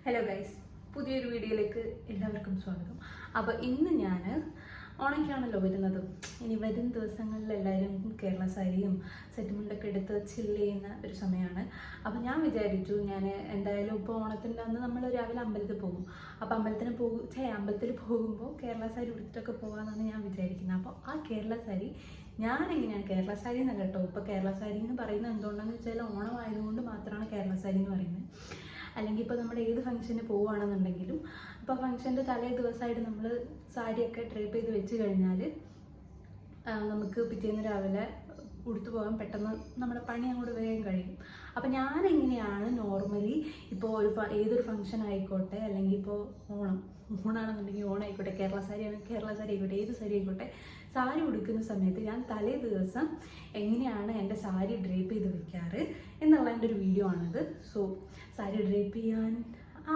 Hello guys, പുതിയൊരു വീഡിയോയിലേക്ക് എല്ലാവർക്കും സ്വാഗതം. അപ്പോൾ ഇന്ന് ഞാൻ ഓണയ്ക്കാണല്ലോ വരുന്നത്. ഇനി വരും ദിവസങ്ങളിൽ എല്ലാവരും കേരള സാരിയും സെറ്റുമുണ്ടൊക്കെ എടുത്ത് ചില്ല് ചെയ്യുന്ന ഒരു സമയമാണ്. അപ്പോൾ ഞാൻ വിചാരിച്ചു ഞാൻ എന്തായാലും ഇപ്പോൾ ഓണത്തിൻ്റെ അന്ന് നമ്മൾ രാവിലെ അമ്പലത്തിൽ പോകും. അപ്പോൾ അമ്പലത്തിൽ പോകുമ്പോൾ കേരള സാരി ഉടുത്തിട്ടൊക്കെ പോകാമെന്നാണ് ഞാൻ വിചാരിക്കുന്നത്. അപ്പോൾ ആ കേരള സാരി ഞാൻ എങ്ങനെയാണ്, കേരള സാരി എന്നല്ല കേട്ടോ, ഇപ്പോൾ കേരള സാരി എന്ന് പറയുന്നത് എന്തുകൊണ്ടാണെന്ന് വെച്ചാൽ ഓണം ആയതുകൊണ്ട് മാത്രമാണ് കേരള സാരി എന്ന് പറയുന്നത്. അല്ലെങ്കിൽ ഇപ്പോൾ നമ്മൾ ഏത് ഫംഗ്ഷന് പോവുകയാണെന്നുണ്ടെങ്കിലും അപ്പോൾ ഫംഗ്ഷൻ്റെ തലേ ദിവസമായിട്ട് നമ്മൾ സാരിയൊക്കെ ഡ്രൈപ്പ് ചെയ്ത് വെച്ച് കഴിഞ്ഞാൽ നമുക്ക് പിറ്റേന്ന് രാവിലെ ഉടുത്തു പോകാൻ പെട്ടെന്ന് നമ്മുടെ പണി അങ്ങോട്ട് വേഗം കഴിയും. അപ്പോൾ ഞാൻ എങ്ങനെയാണ് നോർമലി ഇപ്പോൾ ഏതൊരു ഫംഗ്ഷൻ ആയിക്കോട്ടെ, അല്ലെങ്കിൽ ഇപ്പോൾ ഓണാണെന്നുണ്ടെങ്കിൽ ഓണായിക്കോട്ടെ, കേരള സാരി ആയിക്കോട്ടെ, ഏത് സാരി ആയിക്കോട്ടെ, സാരി ഉടുക്കുന്ന സമയത്ത് ഞാൻ തലേ ദിവസം എങ്ങനെയാണ് എൻ്റെ സാരി ഡ്രേപ്പ് ചെയ്ത് വെക്കാറ് എന്നുള്ളതിൻ്റെ ഒരു വീഡിയോ ആണിത്. സോ സാരി ഡ്രേപ്പ് ചെയ്യാൻ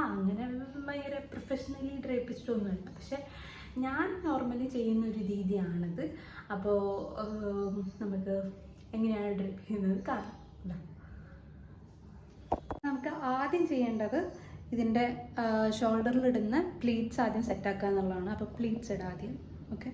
അങ്ങനെ ഭയങ്കര പ്രൊഫഷണലി ഡ്രേപ്പിച്ചിട്ടൊന്നുമല്ല, പക്ഷെ ഞാൻ നോർമലി ചെയ്യുന്നൊരു രീതിയാണിത്. അപ്പോൾ നമുക്ക് എങ്ങനെയാണ് ഡ്രേപ്പ് ചെയ്യുന്നത് കാണാം. നമുക്ക് ആദ്യം ചെയ്യേണ്ടത് ഇതിൻ്റെ ഷോൾഡറിലിടുന്ന പ്ലീറ്റ്സ് ആദ്യം സെറ്റാക്കുക എന്നുള്ളതാണ്. അപ്പോൾ പ്ലീറ്റ്സ് ഇടാം ആദ്യം. ഓക്കെ,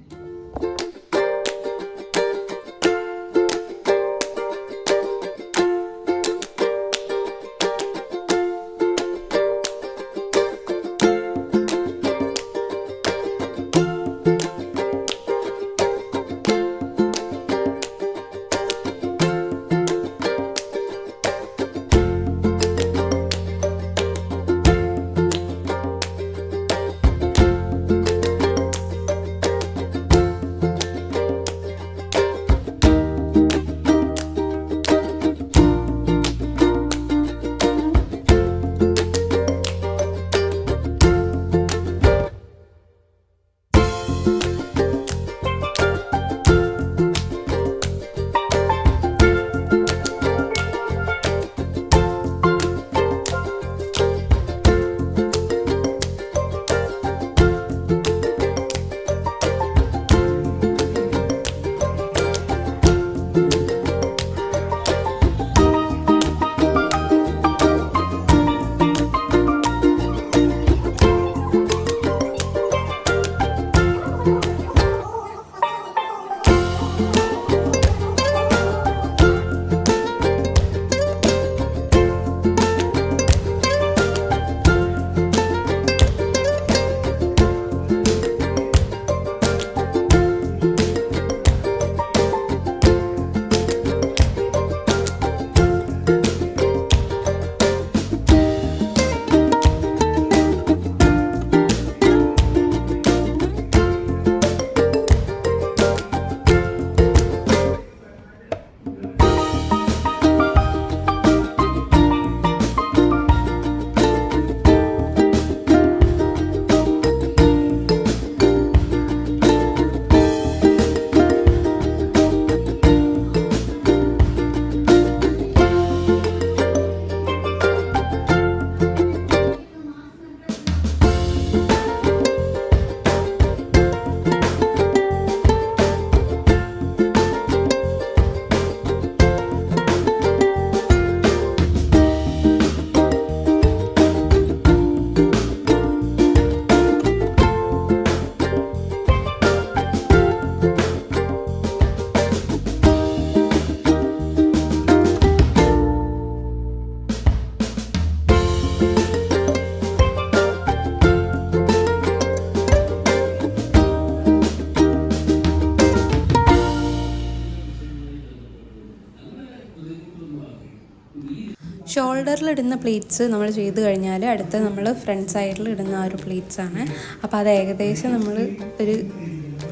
ഷോൾഡറിലിടുന്ന പ്ലീറ്റ്സ് നമ്മൾ ചെയ്ത് കഴിഞ്ഞാൽ അടുത്ത നമ്മൾ ഫ്രണ്ട് സൈഡിൽ ഇടുന്ന ആ ഒരു പ്ലീറ്റ്സാണ്. അപ്പോൾ അത് ഏകദേശം നമ്മൾ ഒരു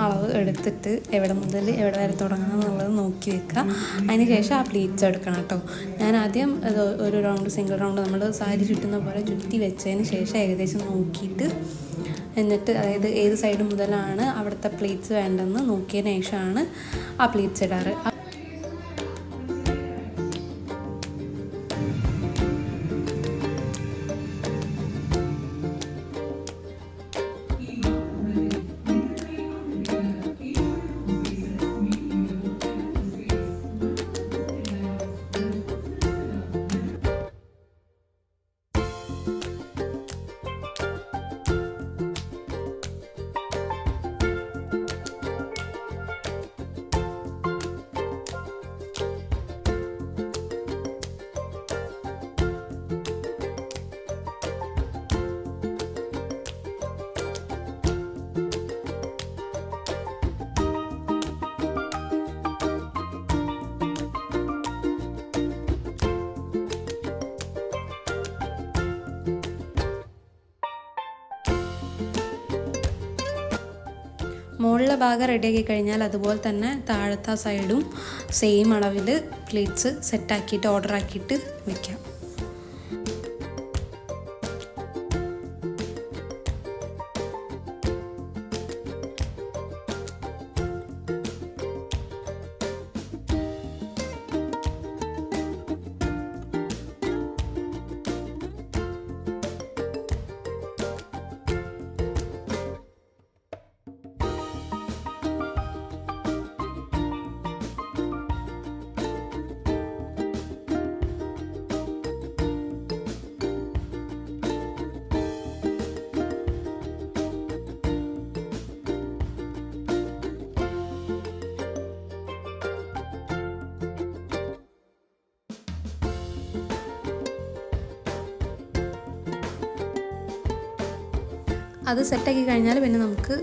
അളവ് എടുത്തിട്ട് എവിടെ മുതൽ എവിടെ വരെ തുടങ്ങണം എന്നുള്ളത് നോക്കി വെക്കുക. അതിന് ശേഷം ആ പ്ലീറ്റ്സ് എടുക്കണം കേട്ടോ. ഞാൻ ആദ്യം ഒരു സിംഗിൾ റൗണ്ട് നമ്മൾ സാരി ചുറ്റുന്ന പോലെ ചുറ്റി വെച്ചതിന് ശേഷം ഏകദേശം നോക്കിയിട്ട്, എന്നിട്ട് അതായത് ഏത് സൈഡ് മുതലാണ് അവിടുത്തെ പ്ലീറ്റ്സ് വേണ്ടതെന്ന് നോക്കിയതിന് ശേഷമാണ് ആ പ്ലീറ്റ്സ് ഇടാറ്. മുകളിലെ ഭാഗം റെഡിയാക്കി കഴിഞ്ഞാൽ അതുപോലെ തന്നെ താഴത്തെ സൈഡും സെയിം അളവിൽ പ്ലീറ്റ്സ് സെറ്റാക്കിയിട്ട് ഓർഡർ ആക്കിയിട്ട് വയ്ക്കാം. അത് സെറ്റാക്കി കഴിഞ്ഞാൽ പിന്നെ നമുക്ക്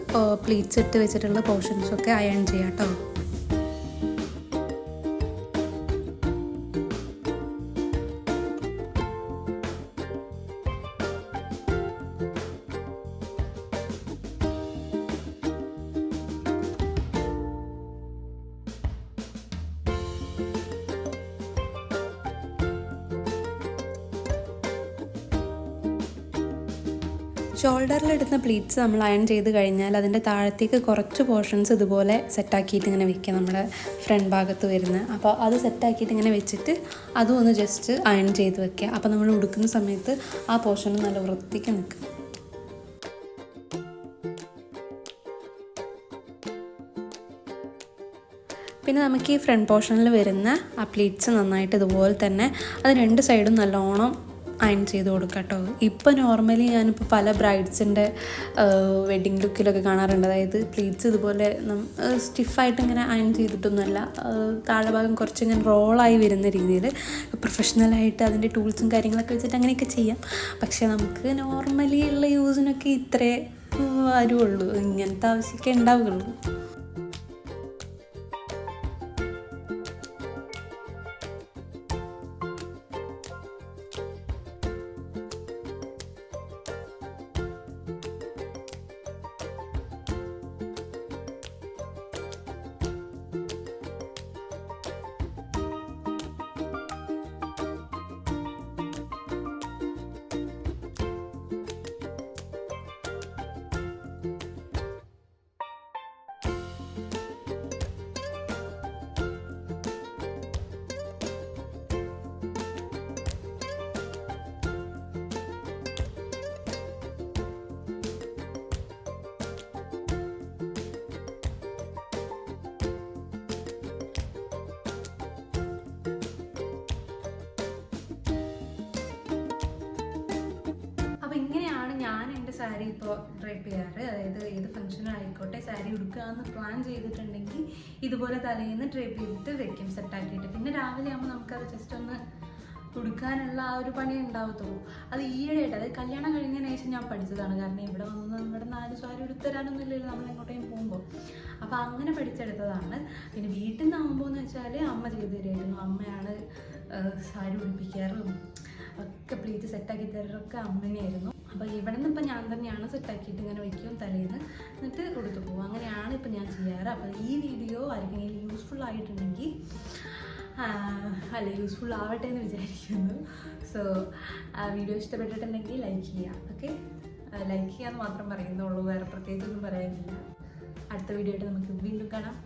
പ്ലീറ്റ്സ് ഇട്ട് വെച്ചിട്ടുള്ള പോർഷൻസൊക്കെ അയൺ ചെയ്യാം കേട്ടോ. ഷോൾഡറിലിടുന്ന പ്ലീറ്റ്സ് നമ്മൾ അയൺ ചെയ്ത് കഴിഞ്ഞാൽ അതിൻ്റെ താഴത്തേക്ക് കുറച്ച് പോർഷൻസ് ഇതുപോലെ സെറ്റാക്കിയിട്ട് ഇങ്ങനെ വെക്കുക, നമ്മുടെ ഫ്രണ്ട് ഭാഗത്ത് വരുന്ന. അപ്പോൾ അത് സെറ്റാക്കിയിട്ട് ഇങ്ങനെ വെച്ചിട്ട് അതും ഒന്ന് ജസ്റ്റ് അയൺ ചെയ്ത് വെക്കുക. അപ്പോൾ നമ്മൾ ഉടുക്കുന്ന സമയത്ത് ആ പോർഷൻ നല്ല വൃത്തിക്ക് നിൽക്കും. പിന്നെ നമുക്ക് ഈ ഫ്രണ്ട് പോർഷനിൽ വരുന്ന ആ പ്ലീറ്റ്സ് നന്നായിട്ട് ഇതുപോലെ തന്നെ അത് രണ്ട് സൈഡും നല്ലോണം അയൺ ചെയ്ത് കൊടുക്കാം കേട്ടോ. ഇപ്പോൾ നോർമലി ഞാനിപ്പോൾ പല ബ്രൈഡ്സിൻ്റെ വെഡ്ഡിങ് ലുക്കിലൊക്കെ കാണാറുണ്ട്. അതായത് പ്ലീറ്റ്സ് ഇതുപോലെ സ്റ്റിഫായിട്ട് ഇങ്ങനെ അയൺ ചെയ്തിട്ടൊന്നുമല്ല, താഴെ ഭാഗം കുറച്ചിങ്ങനെ റോളായി വരുന്ന രീതിയിൽ പ്രൊഫഷണലായിട്ട് അതിൻ്റെ ടൂൾസും കാര്യങ്ങളൊക്കെ വെച്ചിട്ട് അങ്ങനെയൊക്കെ ചെയ്യാം. പക്ഷേ നമുക്ക് നോർമലി ഉള്ള യൂസിനൊക്കെ ഇത്രേ വരുള്ളൂ, ഇങ്ങനത്തെ ആവശ്യമൊക്കെ ഉണ്ടാവുകയുള്ളൂ. അപ്പോൾ ഇങ്ങനെയാണ് ഞാൻ എൻ്റെ സാരി ഇപ്പോൾ ഡ്രൈപ്പ് ചെയ്യാറ്. അതായത് ഏത് ഫംഗ്ഷനായിക്കോട്ടെ സാരി ഉടുക്കാമെന്ന് പ്ലാൻ ചെയ്തിട്ടുണ്ടെങ്കിൽ ഇതുപോലെ തലേന്ന് ഡ്രൈപ്പ് ചെയ്തിട്ട് വെക്കും സെറ്റാക്കിയിട്ട്. പിന്നെ രാവിലെ ആകുമ്പോൾ നമുക്കത് ജസ്റ്റ് ഒന്ന് ഉടുക്കാനുള്ള ആ ഒരു പണി ഉണ്ടാവത്തുള്ളൂ. അത് ഈയിടെയായിട്ട്, അതായത് കല്യാണം കഴിഞ്ഞതിന് ശേഷം ഞാൻ പഠിച്ചതാണ്. കാരണം ഇവിടെ വന്ന് ഇവിടെ 4 സാരി ഉടുത്തരാനൊന്നും ഇല്ലല്ലോ നമ്മൾ എങ്ങോട്ടേയും പോകുമ്പോൾ. അപ്പോൾ അങ്ങനെ പഠിച്ചെടുത്തതാണ്. പിന്നെ വീട്ടിൽ നിന്നാകുമ്പോൾ എന്ന് വെച്ചാൽ അമ്മ ചെയ്തു തരുമായിരുന്നു. അമ്മയാണ് സാരി ഉടുപ്പിക്കാറും ഒക്കെ പ്ലീറ്റ് സെറ്റാക്കി തരാറൊക്കെ അമ്മയായിരുന്നു. അപ്പോൾ ഇവിടെ നിന്ന് ഇപ്പം ഞാൻ തന്നെയാണ് സെറ്റാക്കിയിട്ട് ഇങ്ങനെ വയ്ക്കും തലേന്ന്, എന്നിട്ട് കൊടുത്തു പോകും. അങ്ങനെയാണ് ഇപ്പം ഞാൻ ചെയ്യാറ്. അപ്പോൾ ഈ വീഡിയോ ആർക്കെങ്കിലും യൂസ്ഫുൾ ആയിട്ടുണ്ടെങ്കിൽ യൂസ്ഫുൾ ആവട്ടെ എന്ന് വിചാരിക്കുന്നു. സോ വീഡിയോ ഇഷ്ടപ്പെട്ടിട്ടുണ്ടെങ്കിൽ ലൈക്ക് ചെയ്യുക. ഓക്കെ, ലൈക്ക് ചെയ്യാമെന്ന് മാത്രം പറയുന്നുള്ളൂ, വേറെ പ്രത്യേകിച്ചൊന്നും പറയാനില്ല. അടുത്ത വീഡിയോ ആയിട്ട് നമുക്ക് വീണ്ടും കാണാം.